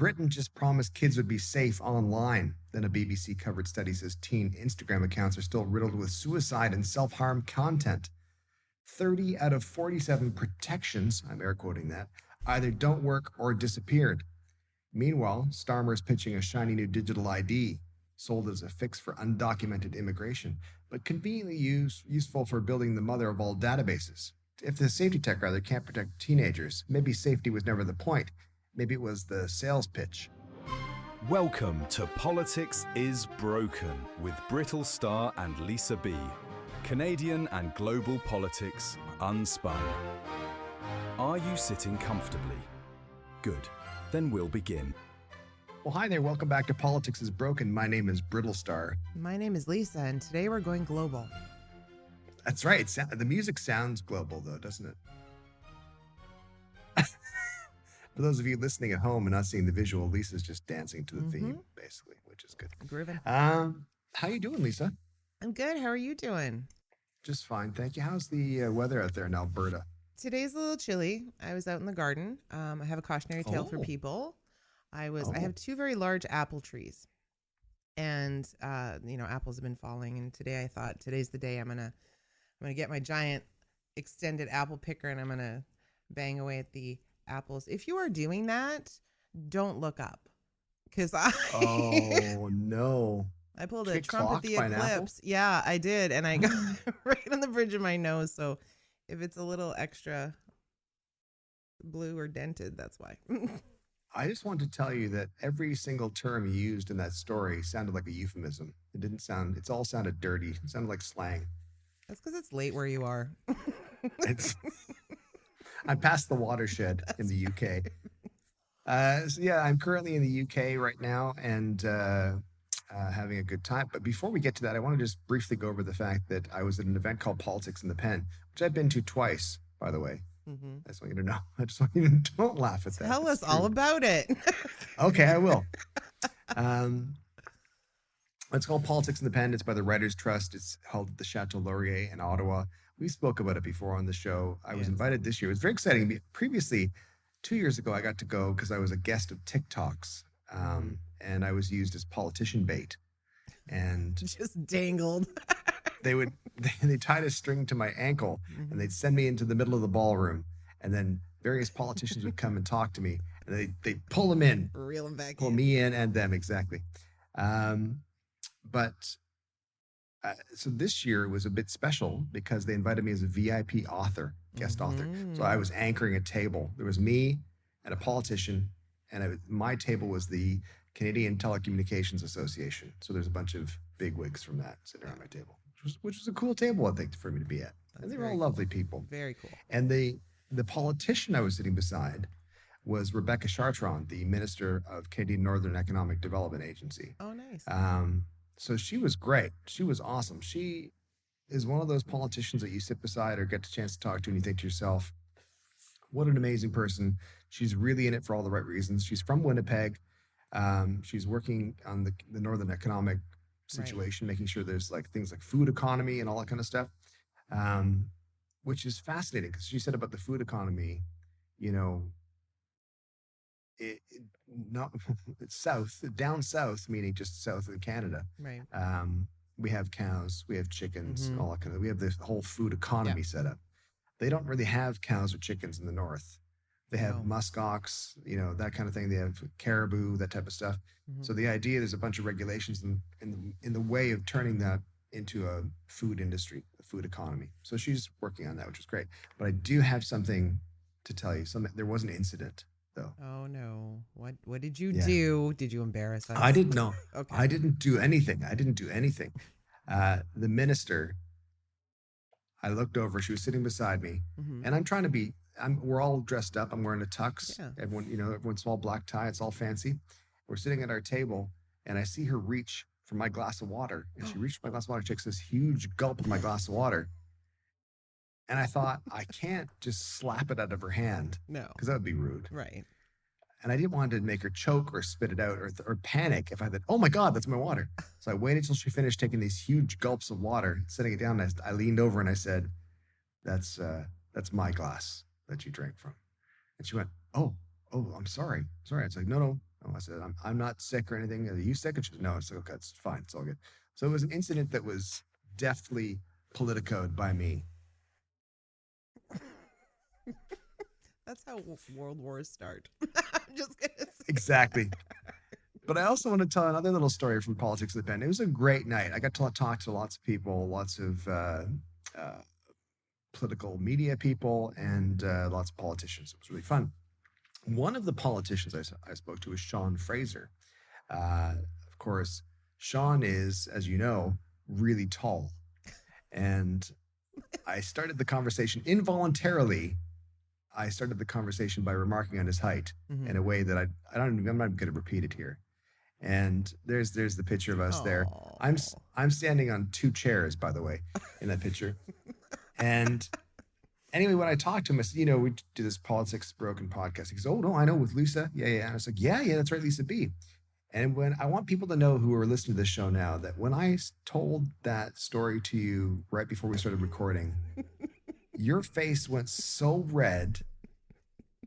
Britain just promised kids would be safe online. Then a BBC-covered study says teen Instagram accounts are still riddled with suicide and self-harm content. 30 out of 47 protections, I'm air quoting that, either don't work or disappeared. Meanwhile, Starmer is pitching a shiny new digital ID, sold as a fix for undocumented immigration, but conveniently useful for building the mother of all databases. If the safety tech rather can't protect teenagers, maybe safety was never the point. Maybe it was the sales pitch. Welcome to Politics is Broken with Brittlestar and Lisa B. Canadian and global politics unspun. Are you sitting comfortably? Good. Then we'll begin. Well, hi there. Welcome back to Politics is Broken. My name is Brittlestar. My name is Lisa, and today we're going global. That's right. The music sounds global, though, doesn't it? For those of you listening at home and not seeing the visual, Lisa's just dancing to the theme, basically, which is good. Grooving. How you doing, Lisa? I'm good. How are you doing? Just fine, thank you. How's the weather out there in Alberta? Today's a little chilly. I was out in the garden. I have a cautionary tale for people. I have two very large apple trees, and apples have been falling. And today I thought today's the day I'm gonna get my giant extended apple picker and I'm gonna bang away at the apples. If you are doing that, don't look up, because Oh no! I pulled a Trump at the eclipse. Yeah, I did, and I got right on the bridge of my nose. So if it's a little extra blue or dented, that's why. I just want to tell you that every single term you used in that story sounded like a euphemism. It all sounded dirty. It sounded like slang. That's because it's late where you are. I'm past the watershed in the UK. I'm currently in the UK right now and having a good time. But before we get to that, I want to just briefly go over the fact that I was at an event called Politics in the Pen, which I've been to twice, by the way. I just want you to know. I just want you to don't laugh at that. Tell us all about it. Okay, I will. It's called Politics in the Pen. It's by the Writers' Trust. It's held at the Chateau Laurier in Ottawa. We spoke about it before on the show. I was invited this year. It was very exciting. Previously, 2 years ago, I got to go because I was a guest of TikToks, and I was used as politician bait. And just dangled. They tied a string to my ankle and they'd send me into the middle of the ballroom, and then various politicians would come and talk to me, and they'd pull them in, reel them back, pull me in and them, exactly. So this year was a bit special because they invited me as a VIP author, guest author. So I was anchoring a table. There was me and a politician, and my table was the Canadian Telecommunications Association. So there's a bunch of bigwigs from that sitting around my table, which was a cool table, I think, for me to be at. And they were all lovely people. Very cool. And the politician I was sitting beside was Rebecca Chartrand, the Minister of Canadian Northern Economic Development Agency. Oh, nice. So she was great. She was awesome. She is one of those politicians that you sit beside or get the chance to talk to and you think to yourself, what an amazing person. She's really in it for all the right reasons. She's from Winnipeg. She's working on the Northern economic situation, making sure there's like things like food economy and all that kind of stuff, which is fascinating because she said about the food economy, it's down south, meaning just south of Canada. Right. We have cows, we have chickens, all that kind of. We have this whole food economy set up. They don't really have cows or chickens in the north. They have muskox, that kind of thing. They have caribou, that type of stuff. So the idea, there's a bunch of regulations in the way of turning that into a food industry, a food economy. So she's working on that, which is great. But I do have something to tell you. There was an incident, though. Oh no! What did you do? Did you embarrass us? I didn't know. Okay. I didn't do anything. The minister, I looked over. She was sitting beside me, and I'm trying to be. We're all dressed up. I'm wearing a tux. Yeah. Everyone's all black tie. It's all fancy. We're sitting at our table, and I see her reach for my glass of water, and she reached for my glass of water. She takes this huge gulp of my glass of water. And I thought, I can't just slap it out of her hand. No. Because that would be rude. Right. And I didn't want to make her choke or spit it out or panic if I thought, oh my God, that's my water. So I waited till she finished taking these huge gulps of water, setting it down. And I leaned over and I said, that's my glass that you drank from. And she went, oh, I'm sorry. I was like, no, Oh, I said, I'm not sick or anything. Are you sick? And she said, no. It's like, okay, it's fine. It's all good. So it was an incident that was deftly politicoed by me. That's how world wars start. I'm just gonna say Exactly. But I also want to tell another little story from Politics of the Pen. It was a great night. I got to talk to lots of people, lots of political media people, and lots of politicians. It was really fun. One of the politicians I spoke to was Sean Fraser. Of course, Sean is, as you know, really tall. And I started the conversation involuntarily. I started the conversation by remarking on his height in a way that I'm not going to repeat it here. And there's the picture of us there. I'm standing on 2 chairs, by the way, in that picture. And anyway, when I talked to him, I said, we do this Politics Broken podcast. He goes, oh, no, I know, with Lisa. Yeah. And I was like, yeah, that's right, Lisa B. And when I want people to know who are listening to this show now that when I told that story to you right before we started recording, your face went so red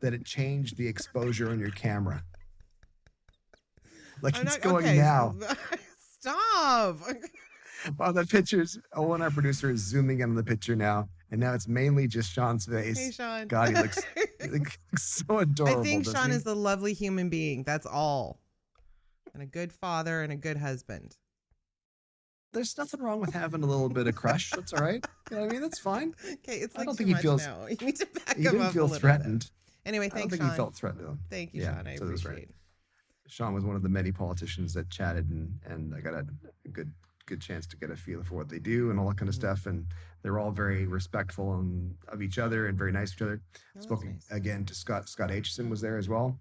that it changed the exposure on your camera. Like it's going now. Stop. Well, the pictures, Owen, our producer, is zooming in on the picture now. And now it's mainly just Sean's face. Hey, Sean. God, he looks so adorable. I think Sean is a lovely human being. That's all. And a good father and a good husband. There's nothing wrong with having a little bit of crush. That's all right. You know what I mean? That's fine. Okay, it's like I don't too think he much feels. now. You need to back he him didn't up feel a little threatened. Bit. Anyway, thanks, I don't think Sean. he felt threatened though. Thank you, Sean. I appreciate it. Sean was one of the many politicians that chatted, and I got a good chance to get a feel for what they do and all that kind of stuff. And they were all very respectful of each other and very nice to each other. Spoke again to Scott Aitchison was there as well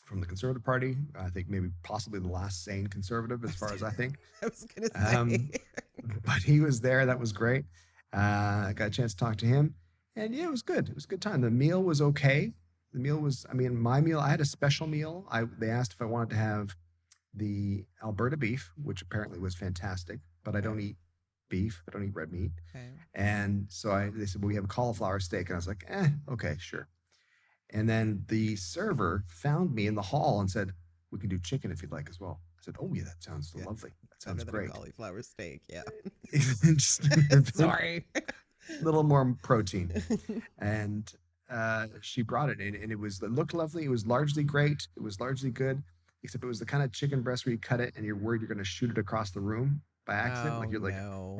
from the Conservative Party. I think maybe possibly the last sane conservative as far as I think. I was going to say. But he was there. That was great. I got a chance to talk to him. And yeah, it was good. It was a good time. The meal was okay. The meal was, my meal, I had a special meal. They asked if I wanted to have the Alberta beef, which apparently was fantastic, but I don't eat beef. I don't eat red meat. Okay. And so they said, well, we have a cauliflower steak. And I was like, okay, sure. And then the server found me in the hall and said, we can do chicken if you'd like as well. I said, oh yeah, that sounds lovely. That sounds great. Cauliflower steak, yeah. Sorry. A little more protein. And she brought it in, and it looked lovely. It was largely great. It was largely good, except it was the kind of chicken breast where you cut it and you're worried you're going to shoot it across the room by accident.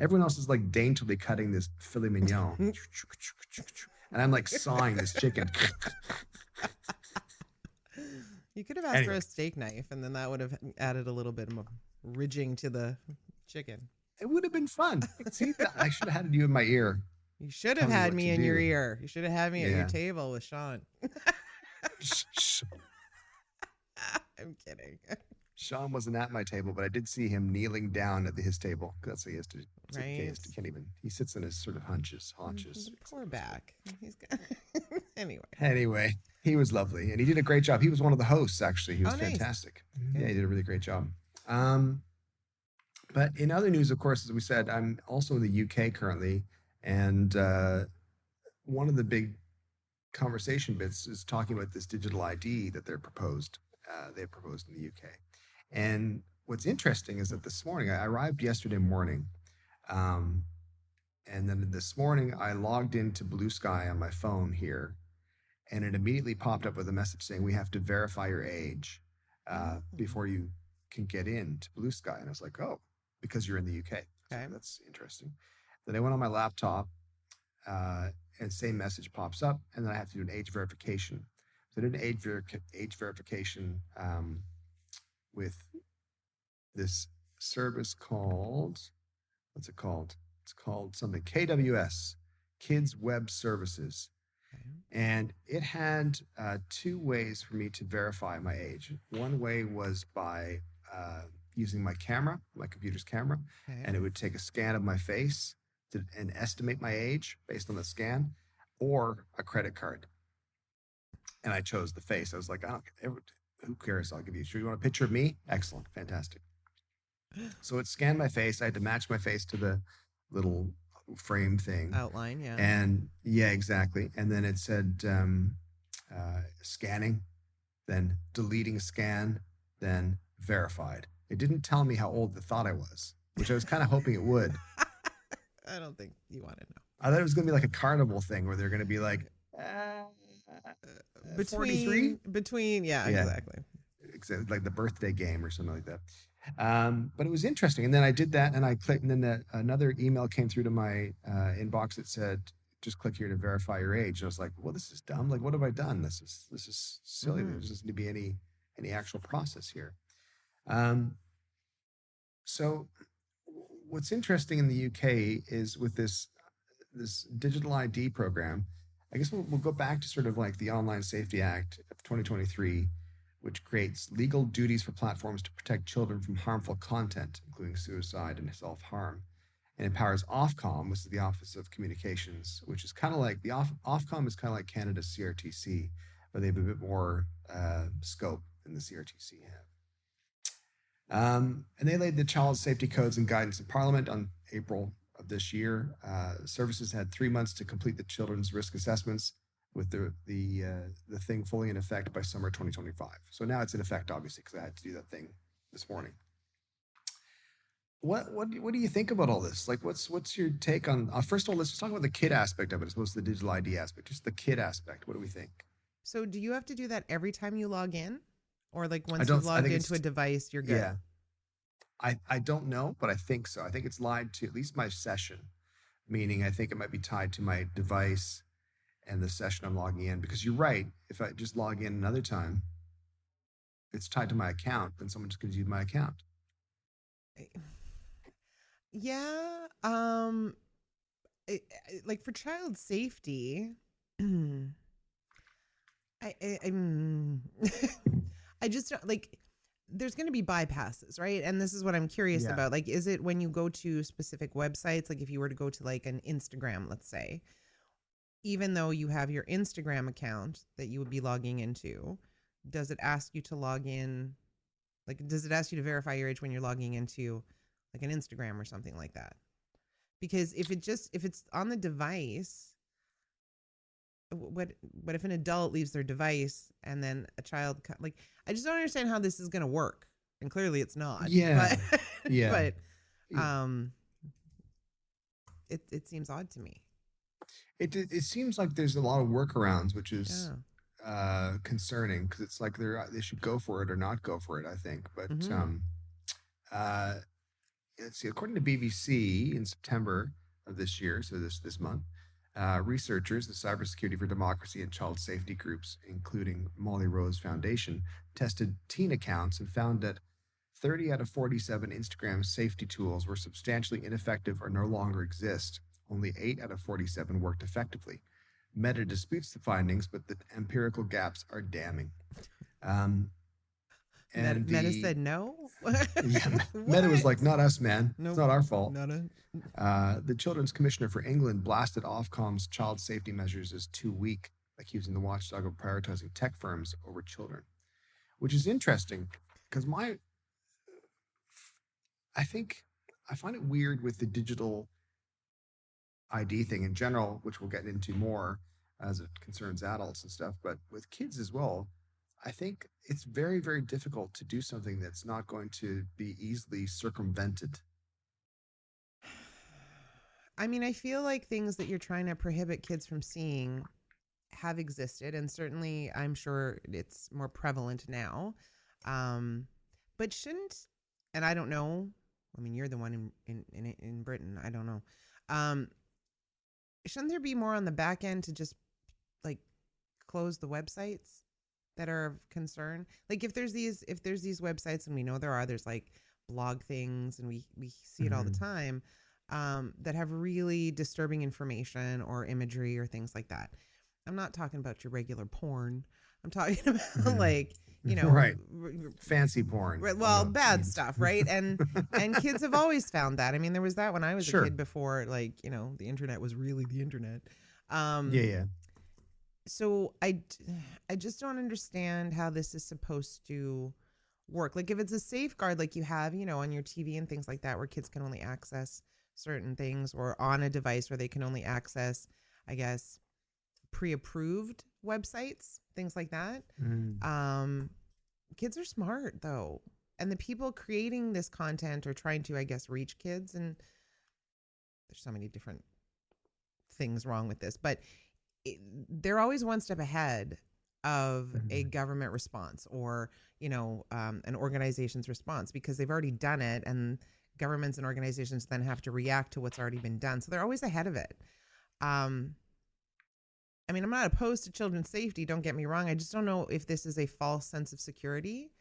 Everyone else is like daintily cutting this filet mignon, and I'm like sawing this chicken. You could have asked for a steak knife, and then that would have added a little bit of ridging to the chicken. It would have been fun. See, I should have had you in my ear. You should have had me in your ear. You should have had me at your table with Sean. I'm kidding. Sean wasn't at my table, but I did see him kneeling down at his table. That's what he has to. Right. He sits in his sort of haunches. Poor back. He's got. Anyway, he was lovely, and he did a great job. He was one of the hosts, actually. He was fantastic. Nice. Yeah, he did a really great job. But in other news, of course, as we said, I'm also in the UK currently, and one of the big conversation bits is talking about this digital ID that they've proposed in the UK. And what's interesting is that this morning, I arrived yesterday morning, and then this morning I logged into Blue Sky on my phone here, and it immediately popped up with a message saying we have to verify your age before you can get into Blue Sky. And I was like, oh, because you're in the UK. Okay. Like, that's interesting. Then I went on my laptop, and same message pops up, and then I have to do an age verification. So I did an age verification with this service called, what's it called? It's called something, KWS, Kids Web Services. And it had 2 ways for me to verify my age. One way was by using my computer's camera, and it would take a scan of my face and estimate my age based on the scan, or a credit card. And I chose the face. I was like, who cares? I'll give you. Sure, you want a picture of me? Excellent, fantastic. So it scanned my face. I had to match my face to the little frame thing. Outline, yeah. And yeah, exactly. And then it said scanning, then deleting scan, then verified. It didn't tell me how old it thought I was, which I was kind of hoping it would. I don't think you want to know. I thought it was going to be like a carnival thing where they're going to be like, 43? Between, yeah, exactly. Like the birthday game or something like that. But it was interesting. And then I did that and I clicked, and then another email came through to my inbox that said, just click here to verify your age. And I was like, well, this is dumb. Like, what have I done? This is silly. There doesn't need to be any actual process here. So what's interesting in the UK is with this digital ID program, I guess we'll go back to sort of like the Online Safety Act of 2023, which creates legal duties for platforms to protect children from harmful content, including suicide and self-harm, and empowers Ofcom, which is the Office of Communications, which is kind of like Ofcom is kind of like Canada's CRTC, but they have a bit more scope than the CRTC have. And they laid the child safety codes and guidance in Parliament on April of this year. Services had 3 months to complete the children's risk assessments, with the thing fully in effect by summer 2025. So now it's in effect, obviously, because I had to do that thing this morning. What do you think about all this? Like, what's your take on? First of all, let's just talk about the kid aspect of it, as opposed to the digital ID aspect. Just the kid aspect. What do we think? So, do you have to do that every time you log in, or like once you've logged into a device, you're good? Yeah, I don't know, but I think so. I think it's tied to at least my session, meaning I think it might be tied to my device and the session I'm logging in. Because you're right, if I just log in another time, it's tied to my account, then someone just can use my account. Yeah. Like for child safety, I just don't like. There's going to be bypasses, right? And this is what I'm curious about. Like, is it when you go to specific websites, like if you were to go to like an Instagram, let's say, even though you have your Instagram account that you would be logging into, does it ask you to log in? Like, does it ask you to verify your age when you're logging into like an Instagram or something like that? Because if it's on the device, what if an adult leaves their device and then a child, like, I just don't understand how this is going to work. And clearly it's not. Yeah. But, yeah. But it seems odd to me. It seems like there's a lot of workarounds, which is concerning, because it's like they should go for it or not go for it, I think. But let's see. According to BBC, in September of this year, so this month, researchers, the Cybersecurity for Democracy and Child Safety groups, including Molly Rose Foundation, tested teen accounts and found that 30 out of 47 Instagram safety tools were substantially ineffective or no longer exist. Only 8 out of 47 worked effectively. Meta disputes the findings, but the empirical gaps are damning. And Meta said no? Meta was like, not us, man. Nope. It's not our fault. The Children's Commissioner for England blasted Ofcom's child safety measures as too weak, accusing the watchdog of prioritizing tech firms over children, which is interesting because I find it weird with the digital ID thing in general, which we'll get into more as it concerns adults and stuff, but with kids as well. I think it's very, very difficult to do something that's not going to be easily circumvented. I mean, I feel like things that you're trying to prohibit kids from seeing have existed, and certainly I'm sure it's more prevalent now. But shouldn't, and I don't know, I mean, you're the one in Britain, I don't know. Shouldn't there be more on the back end to just like close the websites that are of concern? Like if there's these websites, and we know there's like blog things, and we see it all the time, that have really disturbing information or imagery or things like that. I'm not talking about your regular porn. I'm talking about like, right, fancy porn. Well, bad stuff, right? And kids have always found that. I mean, there was that when I was a kid before, like, the internet was really the internet. So I just don't understand how this is supposed to work. Like if it's a safeguard, like you have, on your TV and things like that, where kids can only access certain things, or on a device where they can only access, I guess, pre-approved websites, things like that. kids are smart though. And the people creating this content are trying to, I guess, reach kids. And there's so many different things wrong with this, but they're always one step ahead of a government response or, an organization's response, because they've already done it, and governments and organizations then have to react to what's already been done. So they're always ahead of it. I mean, I'm not opposed to children's safety, don't get me wrong. I just don't know if this is a false sense of security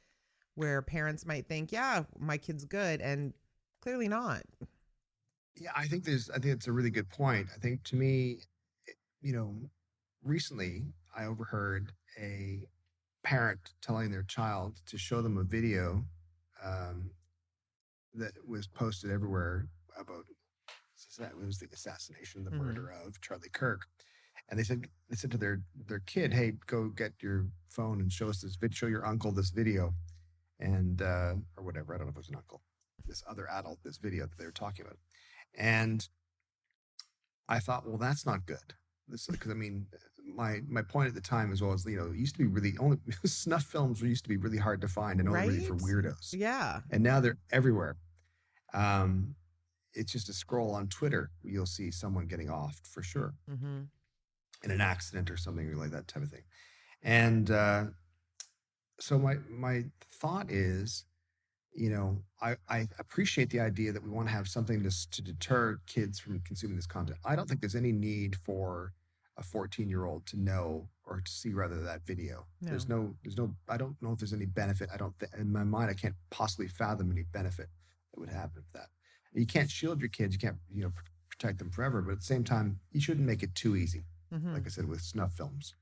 where parents might think, yeah, my kid's good, and clearly not. Yeah, I think it's a really good point. I think, to me, you know, recently I overheard a parent telling their child to show them a video um, that was posted everywhere about, it was the assassination, the murder of Charlie Kirk. And they said to their kid, "Hey, go get your phone and show us this video. Show your uncle this video, and or whatever. I don't know if it was an uncle, this other adult, this video that they were talking about." And I thought, well, that's not good. This, because I mean, my point at the time as well is, it used to be really only snuff films used to be really hard to find and only really for weirdos. Yeah. And now they're everywhere. It's just a scroll on Twitter, you'll see someone getting offed for sure. In an accident or something like that type of thing. And so my thought is, I appreciate the idea that we want to have something to deter kids from consuming this content. I don't think there's any need for a 14-year-old to know or to see rather that video. No. There's no, I don't know if there's any benefit. In my mind, I can't possibly fathom any benefit that would happen with that. You can't shield your kids. You can't, protect them forever. But at the same time, you shouldn't make it too easy. Like I said, with snuff films.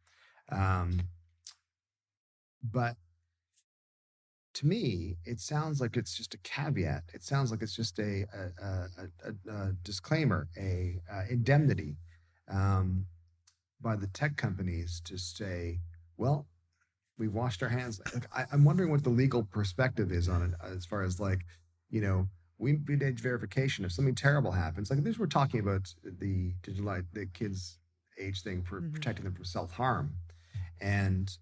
But to me, it sounds like it's just a caveat. It sounds like it's just a disclaimer, a indemnity by the tech companies to say, well, we've washed our hands. I'm wondering what the legal perspective is on it, as far as we did verification. If something terrible happens, like this, we're talking about the kids' age thing for protecting them from self-harm, and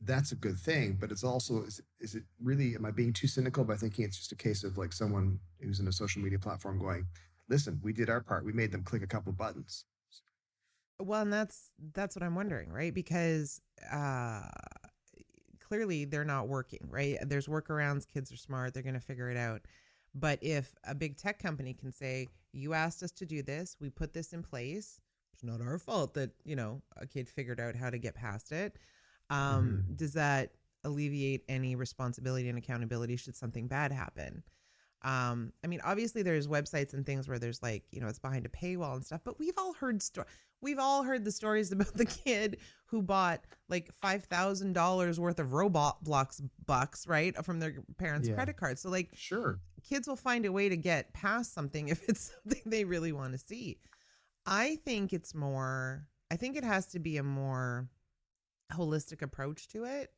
that's a good thing. But it's also, is it really, am I being too cynical by thinking it's just a case of like someone who's in a social media platform going, listen, we did our part, we made them click a couple buttons? Well, and that's what I'm wondering, right? Because clearly they're not working, right? There's workarounds. Kids are smart, they're going to figure it out. But if a big tech company can say, you asked us to do this, we put this in place, it's not our fault that, a kid figured out how to get past it. Does that alleviate any responsibility and accountability should something bad happen? I mean, obviously there's websites and things where there's it's behind a paywall and stuff, but we've all heard the stories about the kid who bought like $5,000 worth of Roblox bucks, right, from their parents' credit card. So sure, kids will find a way to get past something if it's something they really want to see. I think it has to be a more holistic approach to it.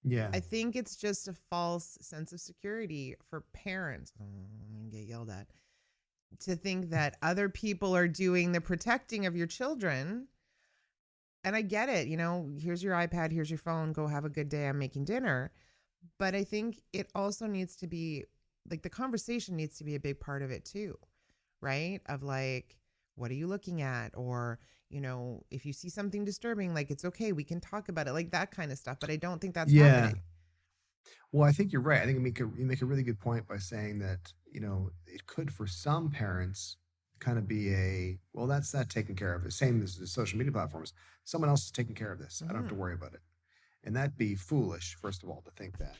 Yeah. I think it's just a false sense of security for parents. I'm going to get yelled at. To think that other people are doing the protecting of your children. And I get it. Here's your iPad, here's your phone, go have a good day, I'm making dinner. But I think it also needs to be, the conversation needs to be a big part of it too, right? Of what are you looking at? Or, if you see something disturbing, it's okay, we can talk about it, that kind of stuff. But I don't think that's happening. Well, I think you're right. I think you make a really good point by saying that, it could, for some parents, kind of be that's that taken care of. The same as the social media platforms. Someone else is taking care of this. I don't have to worry about it. And that'd be foolish, first of all, to think that,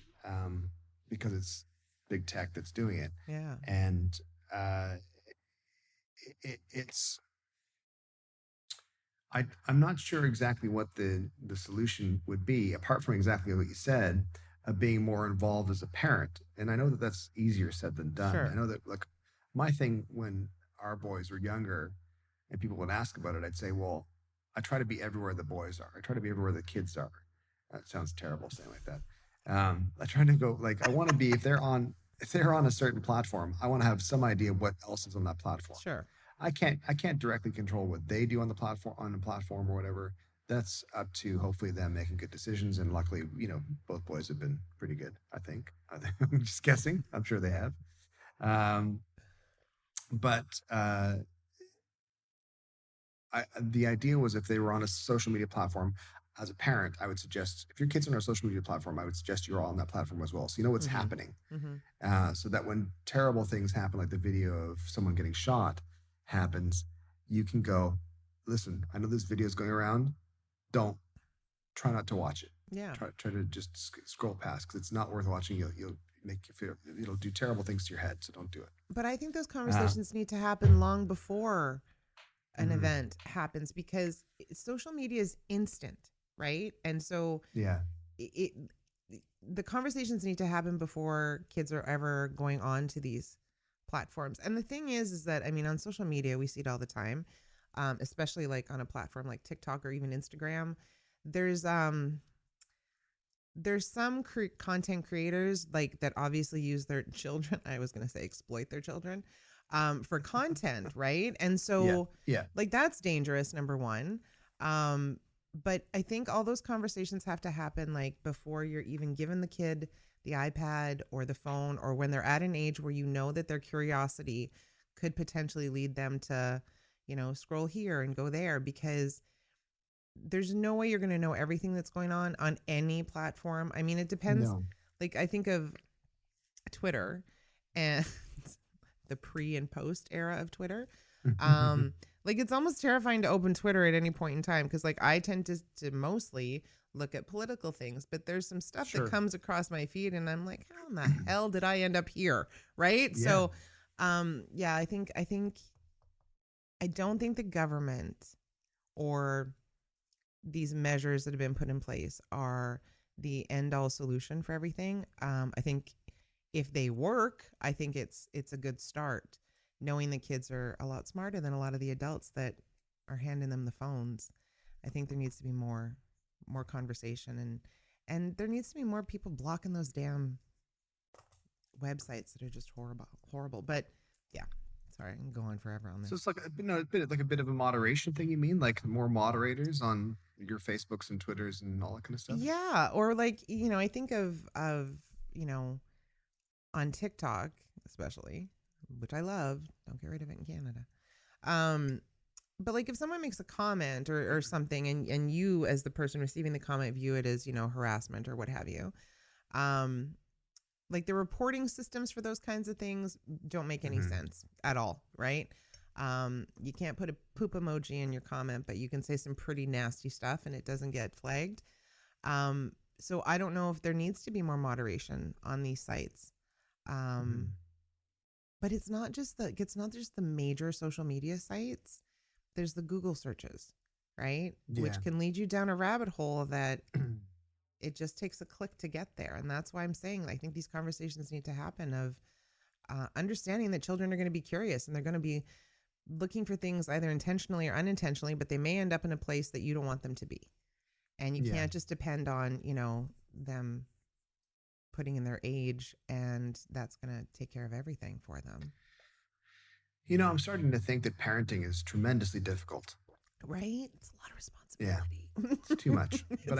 because it's big tech that's doing it. Yeah. And I'm not sure exactly what the solution would be, apart from exactly what you said, of being more involved as a parent. And I know that that's easier said than done. Sure. I know that my thing when our boys were younger and people would ask about it, I'd say, well, I try to be everywhere the boys are. I try to be everywhere the kids are. That sounds terrible saying like that. I try to go, I want to be, if they're on a certain platform, I want to have some idea of what else is on that platform. Sure. I can't directly control what they do on the platform or whatever, that's up to hopefully them making good decisions. And luckily, both boys have been pretty good. I think. I'm just guessing. I'm sure they have. Um, but the idea was if they were on a social media platform, as a parent, I would suggest if your kids are on a social media platform, I would suggest you're all on that platform as well. So you know what's happening. So that when terrible things happen, like the video of someone getting shot happens, you can go, listen, I know this video is going around. Try not to watch it. Yeah. Try to just scroll past, because it's not worth watching. You'll make you feel, it'll do terrible things to your head. So don't do it. But I think those conversations need to happen long before an event happens, because social media is instant, right? And so the conversations need to happen before kids are ever going on to these platforms. And the thing is that, I mean, on social media, we see it all the time, especially like on a platform like TikTok or even Instagram. There's some content creators like that obviously use their children. I was going to say exploit their children for content, right? And so like that's dangerous, number one. But I think all those conversations have to happen like before you're even giving the kid the iPad or the phone, or when they're at an age where you know that their curiosity could potentially lead them to, scroll here and go there, because there's no way you're going to know everything that's going on any platform. I mean, it depends. No. Like I think of Twitter and the pre and post era of Twitter. Like it's almost terrifying to open Twitter at any point in time, because like I tend to mostly look at political things, but there's some stuff that comes across my feed and I'm like, how in the hell did I end up here? Right. Yeah. So I don't think the government or these measures that have been put in place are the end all solution for everything. I think if they work, I think it's a good start, knowing the kids are a lot smarter than a lot of the adults that are handing them the phones. I think there needs to be more conversation, and there needs to be more people blocking those damn websites that are just horrible. But yeah, sorry, I can go on forever on this. So it's like a bit of a moderation thing. You mean like more moderators on your Facebooks and Twitters and all that kind of stuff? Yeah, or like I think of on TikTok especially, which I love. Don't get rid of it in Canada. But like if someone makes a comment or something, and you as the person receiving the comment view it as harassment or what have you, like the reporting systems for those kinds of things don't make any sense at all, right? You can't put a poop emoji in your comment, but you can say some pretty nasty stuff and it doesn't get flagged. So I don't know if there needs to be more moderation on these sites. But it's not just the major social media sites. There's the Google searches, right? Yeah. Which can lead you down a rabbit hole that it just takes a click to get there. And that's why I'm saying I think these conversations need to happen of understanding that children are going to be curious and they're going to be looking for things either intentionally or unintentionally, but they may end up in a place that you don't want them to be. And you can't just depend on, them putting in their age, and that's going to take care of everything for them. I'm starting to think that parenting is tremendously difficult. Right? It's a lot of responsibility. Yeah, it's too much. But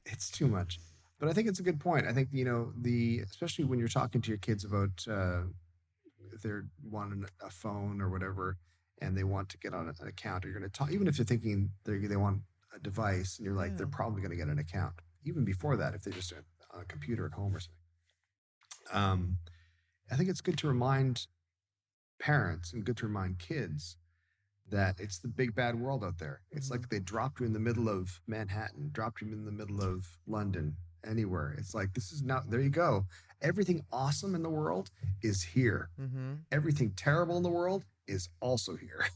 it's too much. But I think it's a good point. I think especially when you're talking to your kids about if they're wanting a phone or whatever, and they want to get on an account, or you're going to talk, even if they're thinking they want a device, and you're like, they're probably going to get an account. Even before that, if they're just on a computer at home or something. I think it's good to remind parents and good to remind kids that it's the big bad world out there. It's like they dropped you in the middle of Manhattan, dropped you in the middle of London, anywhere. It's like, this is not, there you go. Everything awesome in the world is here. Everything terrible in the world is also here.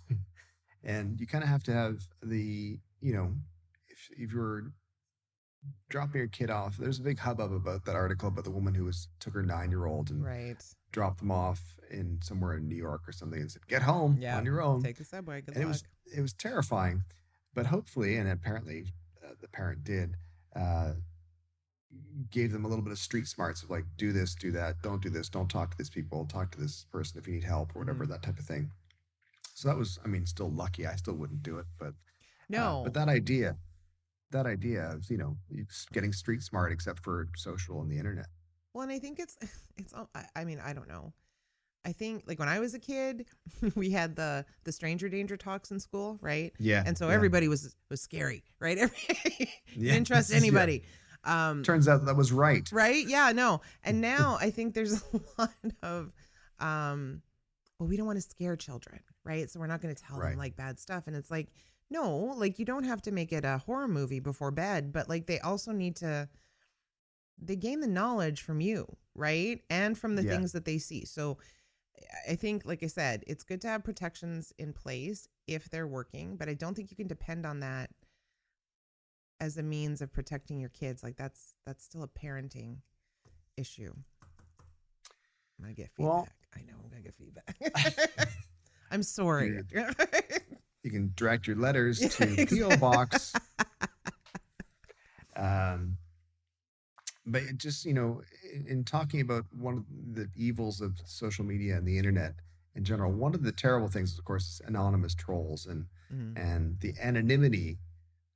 And you kind of have to have the, if you're dropping your kid off, there's a big hubbub about that article about the woman who took her 9-year-old and dropped them off in somewhere in New York or something and said, get home on your own. Take the subway. Good and luck. It was terrifying, but hopefully, and apparently the parent did, gave them a little bit of street smarts of like, do this, do that, don't do this, don't talk to these people, talk to this person if you need help or whatever, that type of thing. So that was, still lucky. I still wouldn't do it, but No. But that idea of, getting street smart except for social and the internet. Well, and I think I mean, I don't know. I think like when I was a kid, we had the stranger danger talks in school, right? Yeah. And so yeah. everybody was scary, right? You Yeah. didn't trust Yeah. anybody. Turns out that was right. Right? Yeah, no. And now I think there's a lot of well, we don't want to scare children, right? So we're not going to tell them Right. like bad stuff. And it's like, no, like you don't have to make it a horror movie before bed, but like they also need to they gain the knowledge from you, right? And from the Yeah. things that they see. So I think, like I said, it's good to have protections in place if they're working, but I don't think you can depend on that as a means of protecting your kids. Like that's still a parenting issue. I'm gonna get feedback. Well- I know I'm gonna get feedback. I'm sorry. You can direct your letters Yeah, to exactly. P.O. Box. But it just, in talking about one of the evils of social media and the internet in general, one of the terrible things, of course, is anonymous trolls Mhm. and the anonymity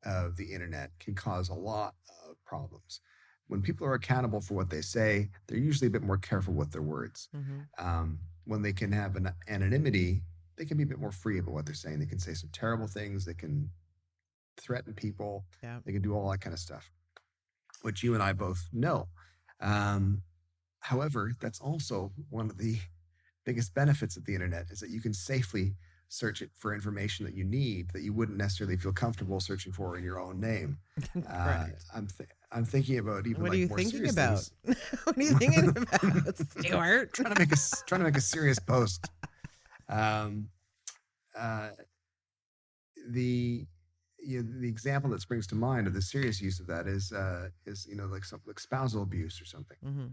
of the internet can cause a lot of problems. When people are accountable for what they say, they're usually a bit more careful with their words. Mhm. When they can have an anonymity, they can be a bit more free about what they're saying. They can say some terrible things. They can threaten people. Yeah. They can do all that kind of stuff, which you and I both know. However, that's also one of the biggest benefits of the internet is that you can safely search it for information that you need that you wouldn't necessarily feel comfortable searching for in your own name. Right. I'm thinking about even What are like you more thinking serious about? things. What are you thinking about, Stuart? trying to make a serious post. Um, uh, the the example that springs to mind of the serious use of that is like something like spousal abuse or something, Mm-hmm.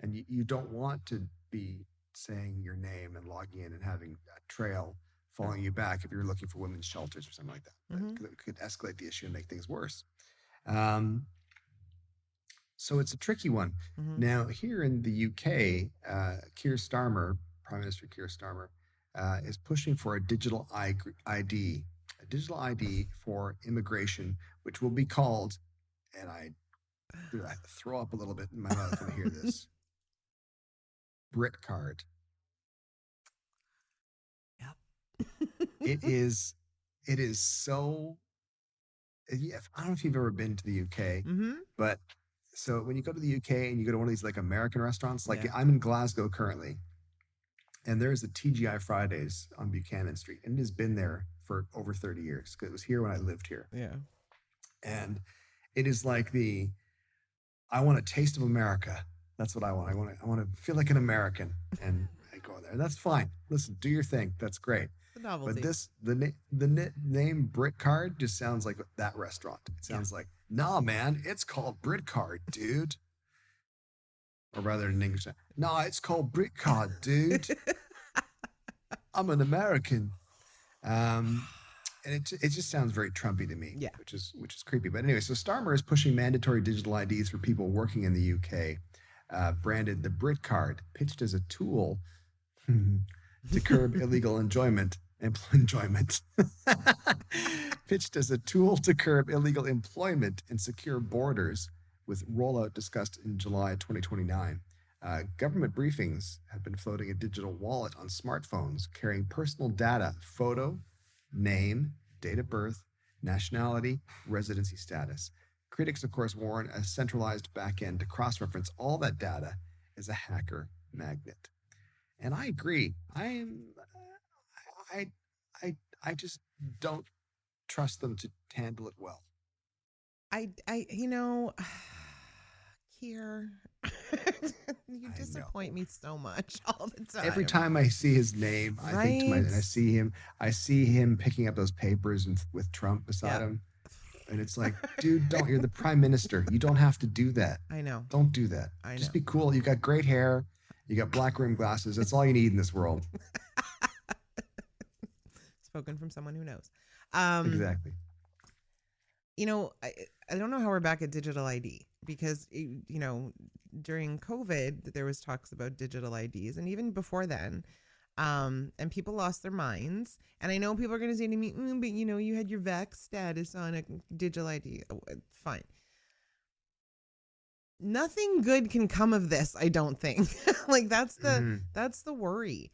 and you don't want to be saying your name and logging in and having a trail following you back if you're looking for women's shelters or something like that. Mhm. That could escalate the issue and make things worse. So it's a tricky one. Mhm. Now, here in the UK, Keir Starmer, Prime Minister Keir Starmer, is pushing for a digital ID, for immigration, which will be called, and I throw up a little bit in my mouth when I hear this, BritCard. Yep. It is so. Yeah, I don't know if you've ever been to the UK, Mm-hmm. but so when you go to the UK and you go to one of these like American restaurants, like Yeah. I'm in Glasgow currently, and there's a TGI Fridays on Buchanan Street, and it has been there for over 30 years because it was here when I lived here. Yeah. And it is like I want a taste of America. That's what I want. I want to feel like an American, and I go there. That's fine. Listen, do your thing. That's great. The novelty. But the name BritCard just sounds like that restaurant. It sounds like, nah, man, it's called BritCard, dude. Or rather in English, nah, it's called BritCard, dude. I'm an American. And it just sounds very Trumpy to me, Yeah. which is creepy. But anyway, so Starmer is pushing mandatory digital IDs for people working in the UK, branded the BritCard, pitched as a tool to curb illegal employment. Pitched as a tool to curb illegal employment and secure borders, with rollout discussed in July 2029. Government briefings have been floating a digital wallet on smartphones carrying personal data, photo, name, date of birth, nationality, residency status. Critics, of course, warn a centralized backend to cross-reference all that data is a hacker magnet. And I agree. I just don't trust them to handle it well. Kier, you disappoint me so much all the time. Every time I see his name, I think to myself, I see him picking up those papers with Trump beside him. And it's like, dude, you're the prime minister. You don't have to do that. I know. Don't do that. Just be cool. You got great hair. You got black rimmed glasses. That's all you need in this world. Spoken from someone who knows. Exactly. I don't know how we're back at digital ID because, during COVID, there was talks about digital IDs. And even before then, And people lost their minds. And I know people are going to say to me, but you had your vax status on a digital ID. Oh, fine. Nothing good can come of this, I don't think. Like that's the worry.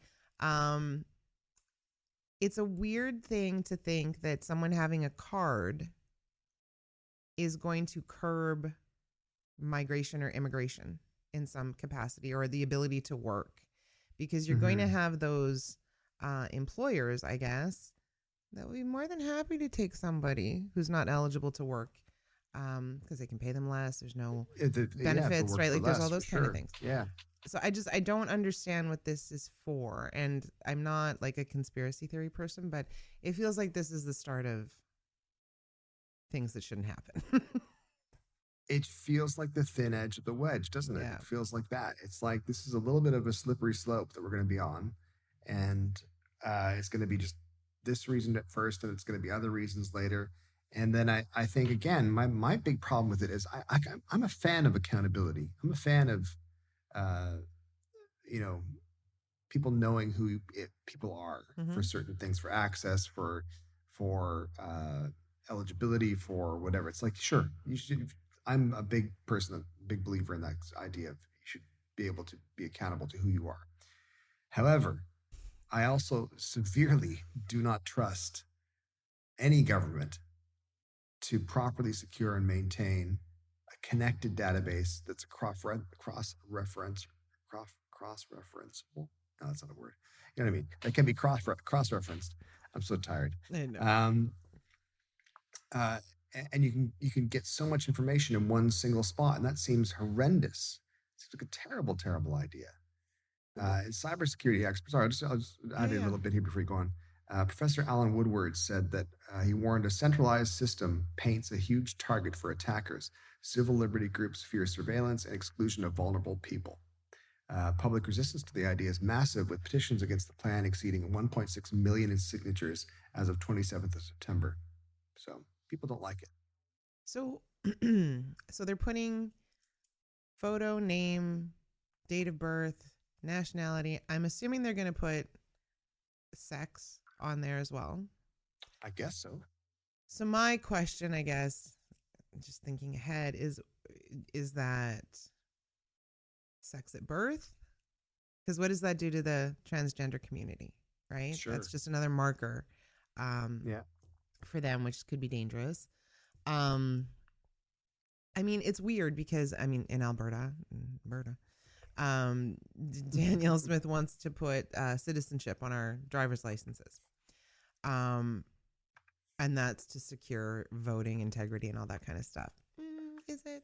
It's a weird thing to think that someone having a card is going to curb migration or immigration in some capacity, or the ability to work, because you're going to have those employers, I guess, that would be more than happy to take somebody who's not eligible to work, because they can pay them less. There's no benefits, right? Like there's all those kind of things. Yeah. So I don't understand what this is for. And I'm not like a conspiracy theory person, but it feels like this is the start of things that shouldn't happen. It feels like the thin edge of the wedge, doesn't it? Yeah. It feels like that. It's like this is a little bit of a slippery slope that we're going to be on. And it's going to be just this reason at first, and it's going to be other reasons later. And then I think, again, my big problem with it is I'm a fan of accountability. I'm a fan of, people knowing who people are for certain things, for access, for eligibility, for whatever. It's like, sure, you should. I'm a big believer in that idea of you should be able to be accountable to who you are. However, I also severely do not trust any government to properly secure and maintain a connected database that's cross-referenceable. No, that's not a word. You know what I mean? That can be cross-referenced. I'm so tired. I know. And you can get so much information in one single spot, and that seems horrendous. It's like a terrible, terrible idea. Cybersecurity experts. Sorry, I'll just add in a little bit here before you go on. Professor Alan Woodward said that he warned a centralized system paints a huge target for attackers. Civil liberty groups fear surveillance and exclusion of vulnerable people. Public resistance to the idea is massive, with petitions against the plan exceeding 1.6 million in signatures as of 27th of September. So people don't like it. So, so they're putting photo, name, date of birth, nationality. I'm assuming they're going to put sex on there as well. I guess so. So my question, I guess, just thinking ahead, is that sex at birth? Because what does that do to the transgender community, right? Sure. That's just another marker for them, which could be dangerous. I mean, it's weird because, in Alberta, Danielle Smith wants to put citizenship on our driver's licenses. And that's to secure voting integrity and all that kind of stuff. Is it?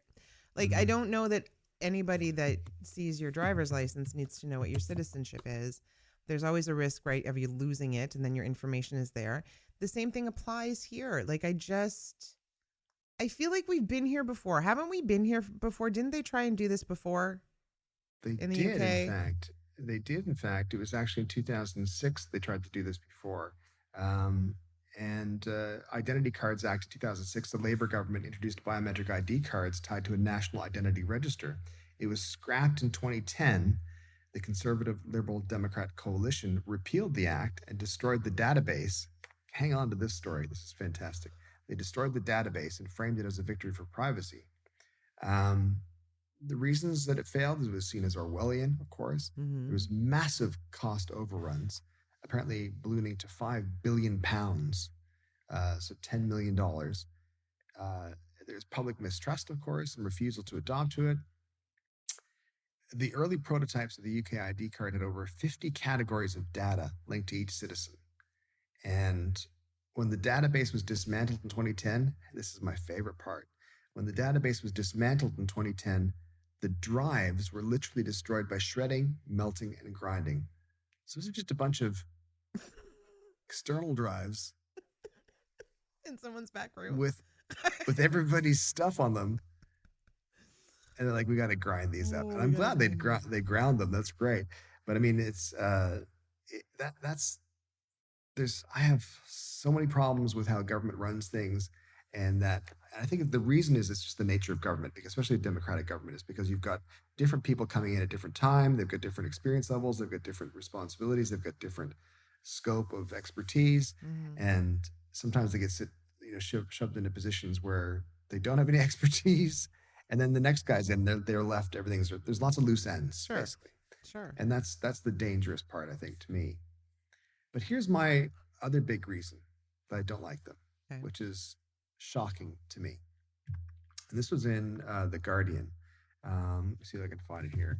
Like, I don't know that anybody that sees your driver's license needs to know what your citizenship is. There's always a risk, right, of you losing it, and then your information is there. The same thing applies here. Like, I feel like we've been here before. Haven't we been here before? Didn't they try and do this before? They in the did, UK? in fact. They did, in fact. It was actually in 2006 they tried to do this before. Identity Cards Act of 2006, the Labour government introduced biometric ID cards tied to a national identity register. It was scrapped in 2010. The Conservative Liberal Democrat coalition repealed the act and destroyed the database. Hang on to this story. This is fantastic. They destroyed the database and framed it as a victory for privacy. The reasons that it failed is it was seen as Orwellian, of course. There was massive cost overruns, apparently ballooning to £5 billion, so $10 million. There's public mistrust, of course, and refusal to adopt to it. The early prototypes of the UK ID card had over 50 categories of data linked to each citizen. And when the database was dismantled in 2010, this is my favorite part. When the database was dismantled in 2010, the drives were literally destroyed by shredding, melting, and grinding. So these are just a bunch of external drives in someone's back room with everybody's stuff on them. And they're like, we got to grind these up. And I'm glad they ground them. That's great. But I mean, it's I have so many problems with how government runs things. And that, I think the reason is it's just the nature of government, because especially a democratic government, is because you've got different people coming in at different time. They've got different experience levels. They've got different responsibilities. They've got different scope of expertise. And sometimes they get shoved into positions where they don't have any expertise. And then the next guy's in, they're left, there's lots of loose ends, basically. Sure. And that's the dangerous part, I think, to me. But here's my other big reason that I don't like them, which is shocking to me. And this was in The Guardian. Let's see if I can find it here.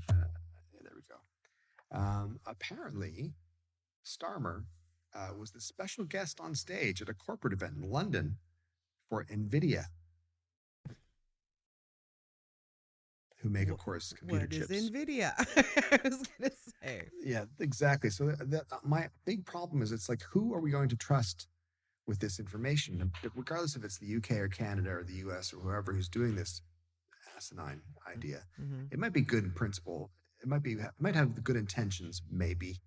There we go. Apparently, Starmer was the special guest on stage at a corporate event in London for NVIDIA, who make, of course, computer chips. What is NVIDIA? I was going to say. Yeah, exactly. So my big problem is, it's like, who are we going to trust with this information, regardless if it's the UK or Canada or the US or whoever who's doing this asinine idea? It might be good in principle. It might have the good intentions, maybe,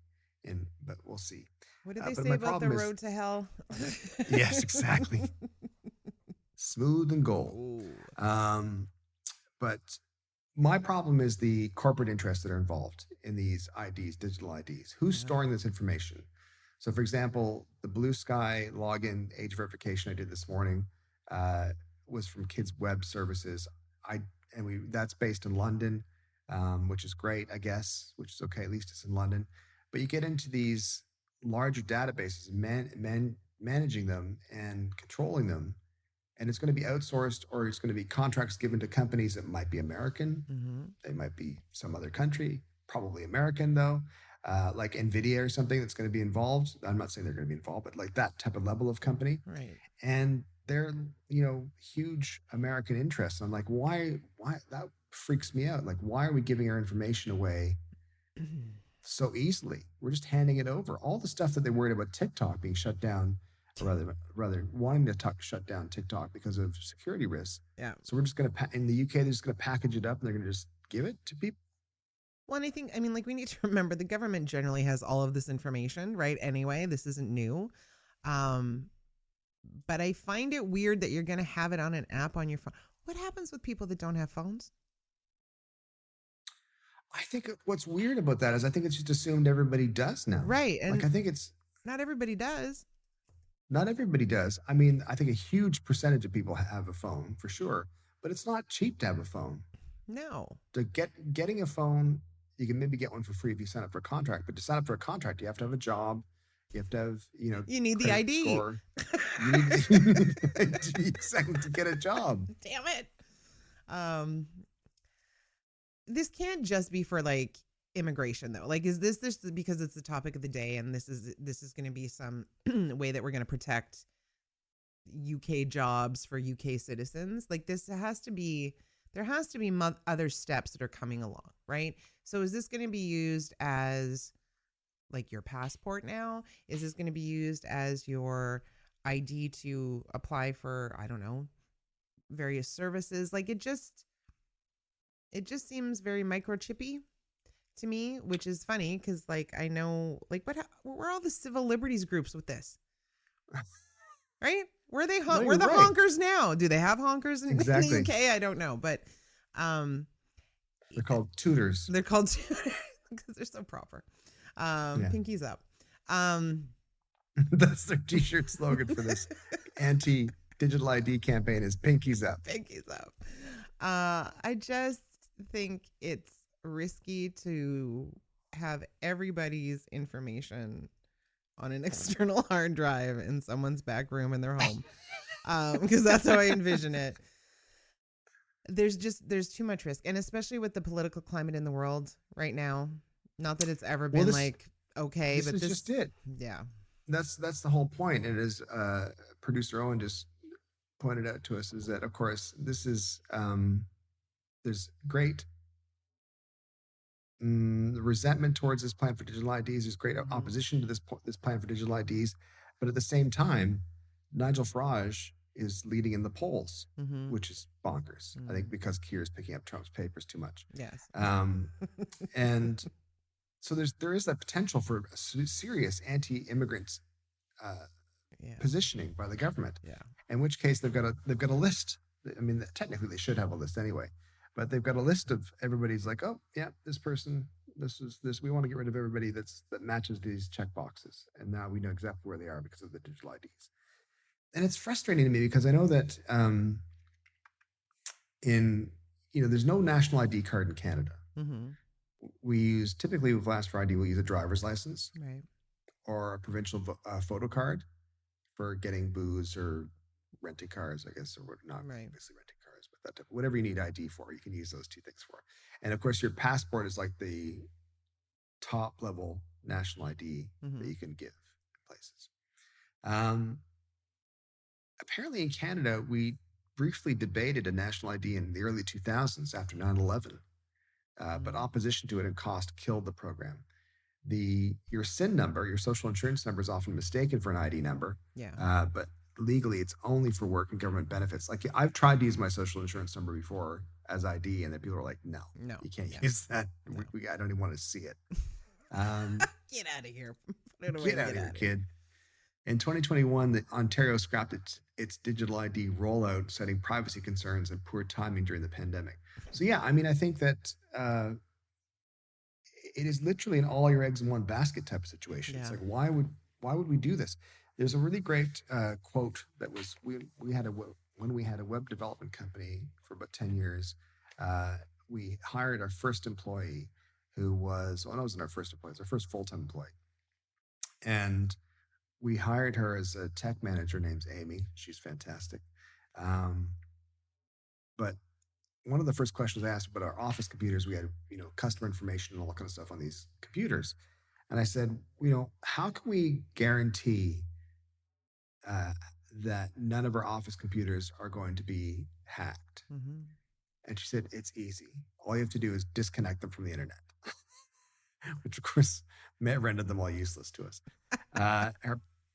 but we'll see. What did they say about the road to hell? Yes, exactly. Smooth and gold. But my problem is the corporate interests that are involved in these IDs, digital IDs. Who's storing this information? So, for example, the Blue Sky login age verification I did this morning was from Kids Web Services. That's based in London, which is great, I guess, which is okay. At least it's in London. But you get into these larger databases, managing them and controlling them, and it's going to be outsourced, or it's going to be contracts given to companies that might be American. They might be some other country, probably American though. Like NVIDIA or something that's going to be involved. I'm not saying they're going to be involved, but like that type of level of company. Right. And they're, huge American interests. I'm like, why that freaks me out. Like, why are we giving our information away so easily? We're just handing it over. All the stuff that they worried about TikTok being shut down, or rather wanting to shut down TikTok because of security risks. Yeah. So we're just going to, in the UK, they're just going to package it up and they're going to just give it to people. Well, and we need to remember the government generally has all of this information, right? Anyway, this isn't new. But I find it weird that you're going to have it on an app on your phone. What happens with people that don't have phones? I think what's weird about that is I think it's just assumed everybody does now. Right. And I think it's... Not everybody does. Not everybody does. I mean, I think a huge percentage of people have a phone, for sure. But it's not cheap to have a phone. No. Getting a phone... You can maybe get one for free if you sign up for a contract, but to sign up for a contract, you have to have a job. You have to have, you need the ID. Score. You need the ID exactly to get a job. Damn it. This can't just be for like immigration though. Like, is this because it's the topic of the day, and this is going to be some way that we're going to protect UK jobs for UK citizens? Like, there has to be other steps that are coming along, right? So is this going to be used as like your passport now? Is this going to be used as your ID to apply for, I don't know, various services? Like, it just seems very microchippy to me, which is funny because, like, I know, like, where are all the civil liberties groups with this? Right? Where are they? Where are the honkers now? Do they have honkers in the UK? I don't know, but they're called tutors. They're called tutors because they're so proper. Pinkies up. That's their t-shirt slogan for this anti-digital ID campaign is pinkies up. Pinkies up. I just think it's risky to have everybody's information on an external hard drive in someone's back room in their home. Because that's how I envision it. There's too much risk. And especially with the political climate in the world right now, not that it's ever been okay, but this is just it. Yeah. That's the whole point. And as producer Owen just pointed out to us, is that, of course, this is, there's great resentment towards this plan for digital IDs. There's great opposition to this plan for digital IDs. But at the same time, Nigel Farage is leading in the polls, which is bonkers. I think because Keir is picking up Trump's papers too much. Yes. And so there is that potential for a serious anti-immigrant positioning by the government. Yeah. In which case they've got a list. I mean, technically they should have a list anyway, but they've got a list of everybody's like, oh yeah, this person, this is this. We want to get rid of everybody that matches these check boxes, and now we know exactly where they are because of the digital IDs. And it's frustrating to me because I know that there's no national ID card in Canada. Mm-hmm. We use typically with Last for ID, we'll use a driver's license, Right. or a provincial photo card for getting booze or renting cars, I guess, or not Right. obviously renting cars, but that type, whatever you need ID for, you can use those two things for. And of course, your passport is like the top level national ID that you can give places. Apparently in Canada, we briefly debated a national ID in the early 2000s after 9/11, but opposition to it and cost killed the program. Your SIN number, your social insurance number, is often mistaken for an ID number. Yeah. But legally, it's only for work and government benefits. Like, I've tried to use my social insurance number before as ID, and then people are like, "No, you can't use that. No. I don't even want to see it." Get out of here! Get out of here, kid. In 2021, Ontario scrapped its digital ID rollout, citing privacy concerns and poor timing during the pandemic. So yeah, I mean, I think that it is literally an all your eggs in one basket type of situation. Yeah. It's like, why would we do this? There's a really great quote that was when we had a web development company for about 10 years. We hired our first employee who was, well, it wasn't our first employee, it was our first full-time employee. And we hired her as a tech manager named Amy. She's fantastic. But one of the first questions I asked about our office computers, we had, customer information and all that kind of stuff on these computers. And I said, how can we guarantee that none of our office computers are going to be hacked? Mm-hmm. And she said, it's easy. All you have to do is disconnect them from the internet, which of course rendered them all useless to us.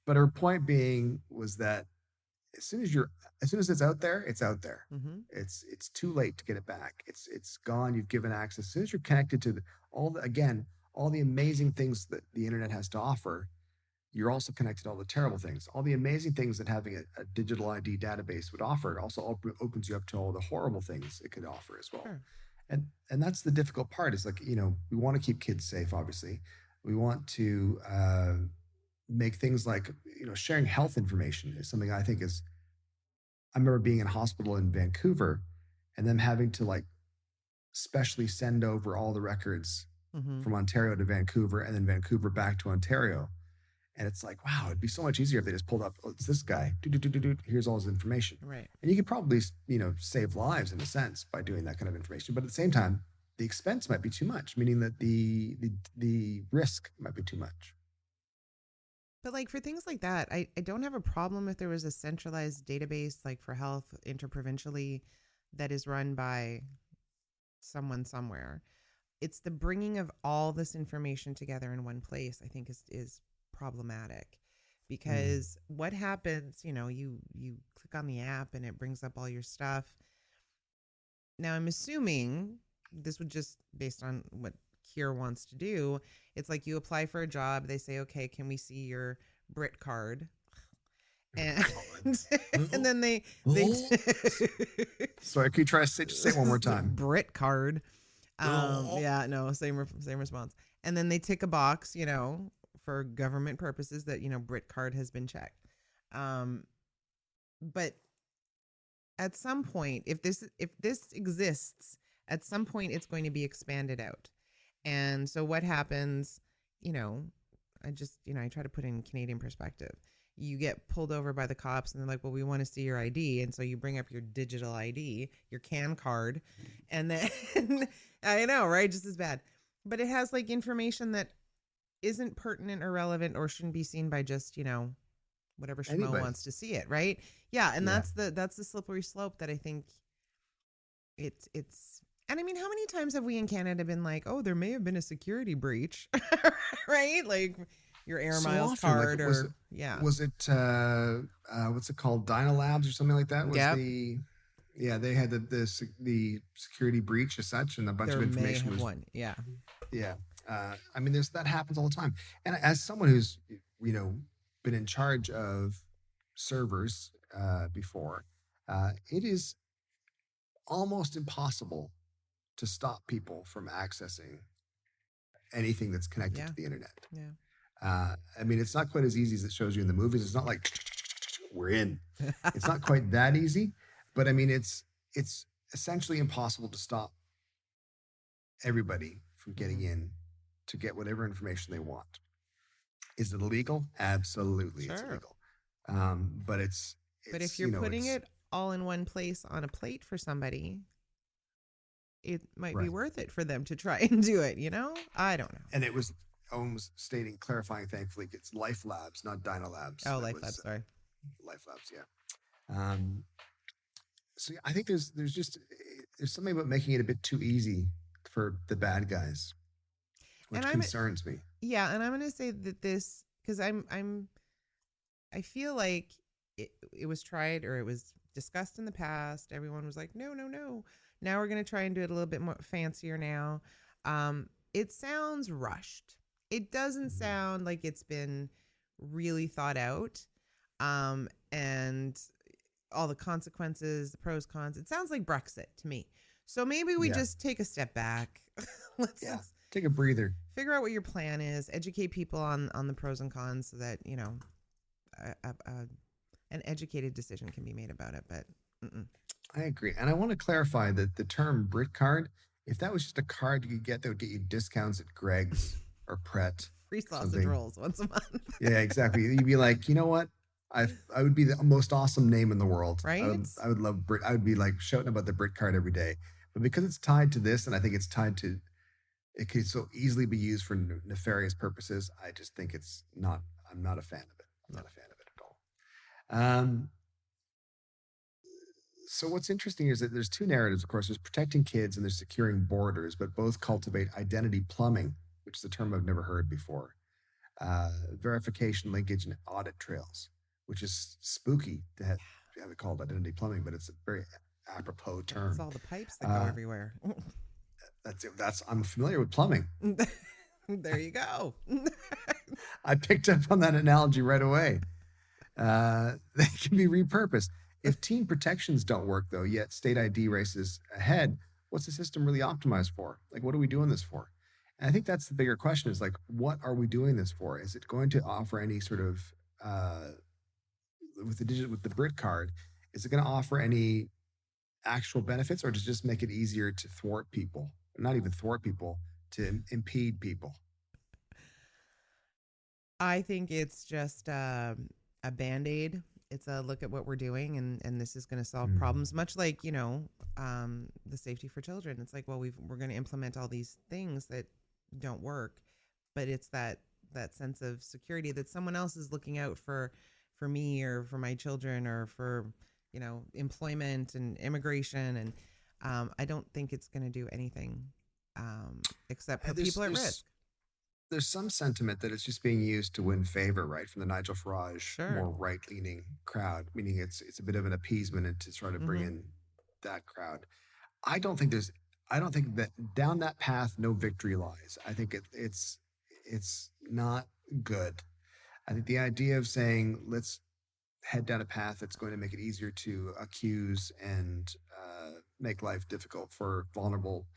But her point being was that as soon as it's out there, it's out there. Mm-hmm. It's too late to get it back. It's gone. You've given access. As soon as you're connected to all the amazing things that the internet has to offer, you're also connected to all the terrible things. All the amazing things that having a digital ID database would offer, it also opens you up to all the horrible things it could offer as well. Sure. And that's the difficult part. Is like, we want to keep kids safe, obviously. We want to make things like, sharing health information is something I think is, I remember being in a hospital in Vancouver and them having to specially send over all the records from Ontario to Vancouver and then Vancouver back to Ontario. And it's like, wow, it'd be so much easier if they just pulled up, oh, it's this guy, here's all his information. Right. And you could probably, save lives in a sense by doing that kind of information. But at the same time, the expense might be too much, meaning that the risk might be too much. But for things like that, I don't have a problem if there was a centralized database for health interprovincially that is run by someone somewhere. It's the bringing of all this information together in one place, I think is problematic, because what happens, you click on the app and it brings up all your stuff. Now, I'm assuming this would just based on what Kier wants to do. It's like you apply for a job. They say, okay, can we see your BritCard? And and then they Sorry, can you try to say it one more time? BritCard. Yeah, no, same response. And then they tick a box, for government purposes that, BritCard has been checked. But at some point, if this exists, at some point it's going to be expanded out. And so what happens, I try to put in Canadian perspective. You get pulled over by the cops and they're like, well, we want to see your ID. And so you bring up your digital ID, your CAN card. And then I know, right? Just as bad. But it has information that isn't pertinent or relevant or shouldn't be seen by just, whatever schmo wants to see it. Right. Yeah. And that's the slippery slope that I think it's, and I mean, how many times have we in Canada been like, oh, there may have been a security breach, right? Your Air Miles card Was it, what's it called? Dynalabs or something like that? They had the security breach as such and a bunch of information was one. Yeah. Yeah. I mean, that happens all the time. And as someone who's, been in charge of servers before, it is almost impossible to stop people from accessing anything that's connected Yeah. to the internet. Yeah. I mean, it's not quite as easy as it shows you in the movies. It's not like we're in. It's not quite that easy, but I mean, it's essentially impossible to stop everybody from getting in to get whatever information they want. Is it illegal? Absolutely, it's Sure. illegal. But it's But if you're putting it all in one place on a plate for somebody, it might be right. worth it for them to try and do it, I don't know. And it was Ohms stating, clarifying, thankfully, it's Life Labs, not Dino Labs. Oh, Life Labs, sorry. Life Labs, yeah. So yeah, I think there's something about making it a bit too easy for the bad guys, which concerns me. Yeah, and I'm going to say that this, because I feel like it was tried, or it was discussed in the past. Everyone was like, no. Now we're going to try and do it a little bit more fancier now. It sounds rushed. It doesn't sound like it's been really thought out. And all the consequences, the pros, cons. It sounds like Brexit to me. So maybe we just take a step back. Let's take a breather. Figure out what your plan is. Educate people on the pros and cons, so that an educated decision can be made about it. But I agree, and I want to clarify that the term BritCard, if that was just a card you could get that would get you discounts at Greg's or Pret, free sausage rolls once a month. Yeah, exactly. You'd be like, you know what? I would be the most awesome name in the world. Right? I would love Brit. I would be like shouting about the BritCard every day. But because it's tied to this, and I think it's tied to, it could so easily be used for nefarious purposes. I just think it's not. I'm not a fan of it. I'm not a fan of it at all. So what's interesting is that there's two narratives. Of course, there's protecting kids and there's securing borders, but both cultivate identity plumbing, which is a term I've never heard before. Verification, linkage, and audit trails, which is spooky to have it called identity plumbing, but it's a very apropos term. It's all the pipes that go everywhere. I'm familiar with plumbing. There you go. I picked up on that analogy right away. They can be repurposed. If teen protections don't work, though, yet state ID races ahead, what's the system really optimized for? Like, what are we doing this for? And I think that's the bigger question, is like, what are we doing this for? Is it going to offer any sort of, with the BritCard, is it going to offer any actual benefits, or does it just make it easier to thwart people? Not even thwart people, to impede people? I think it's just a Band-Aid. It's a look at what we're doing, and this is going to solve problems, much like, the safety for children. It's like, well, we're going to implement all these things that don't work, but it's that sense of security that someone else is looking out for me, or for my children, or for, employment and immigration. And I don't think it's going to do anything except put people at risk. There's some sentiment that it's just being used to win favor, right, from the Nigel Farage more right-leaning crowd, meaning it's a bit of an appeasement and to try to bring in that crowd. I don't think that down that path no victory lies. I think it's not good. I think the idea of saying let's head down a path that's going to make it easier to accuse and make life difficult for vulnerable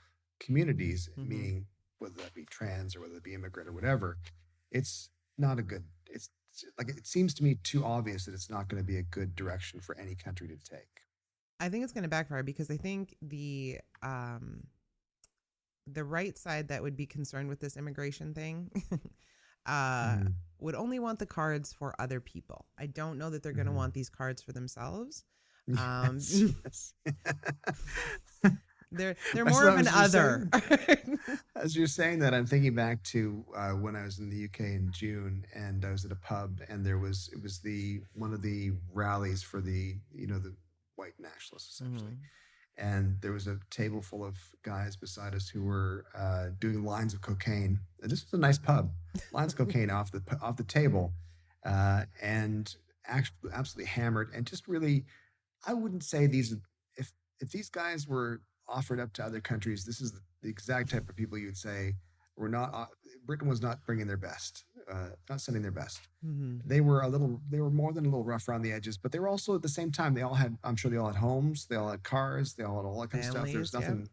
communities, meaning whether that be trans or whether it be immigrant or whatever, it's not a good, it's like, it seems to me too obvious that it's not going to be a good direction for any country to take. I think it's going to backfire, because I think the right side that would be concerned with this immigration thing would only want the cards for other people. I don't know that they're going to want these cards for themselves. Yes. They're more of an other. As you're saying that, I'm thinking back to when I was in the UK in June, and I was at a pub, and it was one of the rallies for the white nationalists, essentially. And there was a table full of guys beside us who were doing lines of cocaine. And this was a nice pub, lines of cocaine off the table, and actually absolutely hammered. And just really, I wouldn't say if these guys were offered up to other countries, this is the exact type of people you'd say Britain was not bringing their best not sending their best. Mm-hmm. They were more than a little rough around the edges, but they were also at the same time, I'm sure they all had homes, they all had cars, they all had all that kind of stuff. There's nothing,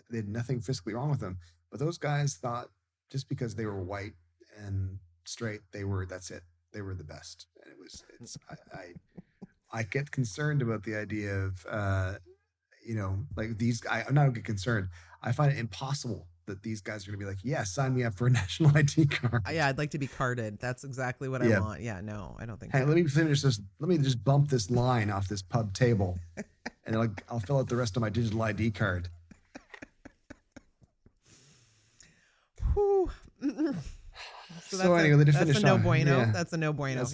they had nothing physically wrong with them. But those guys thought just because they were white and straight, that's it. They were the best. And I get concerned about the idea of, like I'm not get concerned. I find it impossible that these guys are going to be like, yeah, sign me up for a national ID card. Yeah, I'd like to be carded. That's exactly what I want. Yeah, no, I don't think so. Let me finish this. Let me just bump this line off this pub table and I'll fill out the rest of my digital ID card. Whew. So anyway, that's a no bueno. Yeah. That's a no bueno.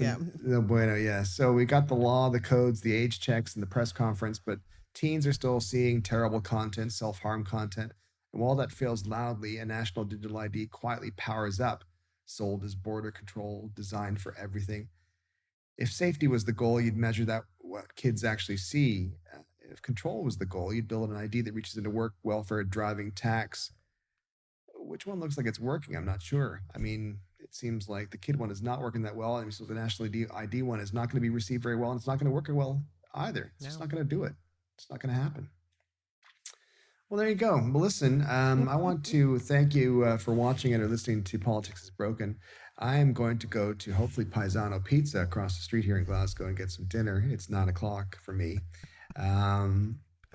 No bueno, yeah. So we got the law, the codes, the age checks, and the press conference, but teens are still seeing terrible content, self-harm content. And while that fails loudly, a national digital ID quietly powers up, sold as border control, designed for everything. If safety was the goal, you'd measure that what kids actually see. If control was the goal, you'd build an ID that reaches into work, welfare, driving, tax. Which one looks like it's working? I'm not sure. I mean, it seems like the kid one is not working that well. And so the national ID one is not going to be received very well. And it's not going to work well either. It's just not going to do it. It's not going to happen. Well, there you go. Well, listen, I want to thank you for watching and or listening to Politics is Broken. I am going to go to hopefully Paisano Pizza across the street here in Glasgow and get some dinner. It's 9:00 for me.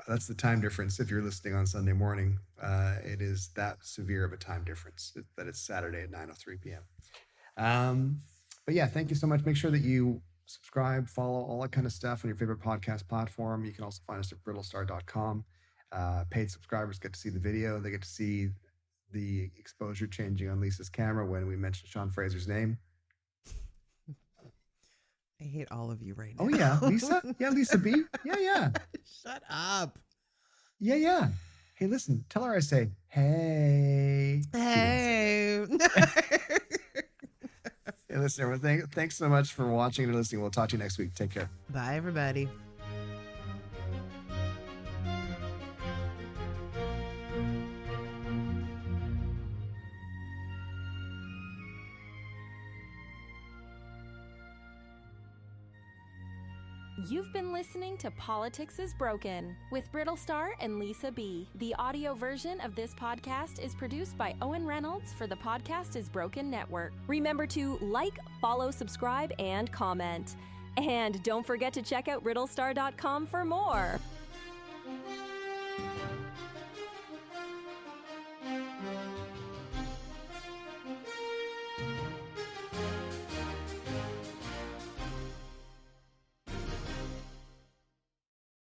That's the time difference. If you're listening on Sunday morning, it is that severe of a time difference that it's Saturday at 9:03 p.m. But yeah, thank you so much. Make sure that you subscribe, follow, all that kind of stuff on your favorite podcast platform. You can also find us at brittlestar.com. Paid subscribers get to see the video. They get to see the exposure changing on Lisa's camera when we mention Sean Fraser's name. I hate all of you right now. Oh, yeah. Lisa? Yeah, Lisa B? Yeah. Shut up. Yeah. Hey, listen, tell her I say, hey. Hey. Hey, listen, everyone, thanks so much for watching and listening. We'll talk to you next week. Take care. Bye, everybody. You've been listening to Politics is Broken with Brittlestar and Lisa B. The audio version of this podcast is produced by Owen Reynolds for the Podcast is Broken Network. Remember to like, follow, subscribe, and comment. And don't forget to check out brittlestar.com for more.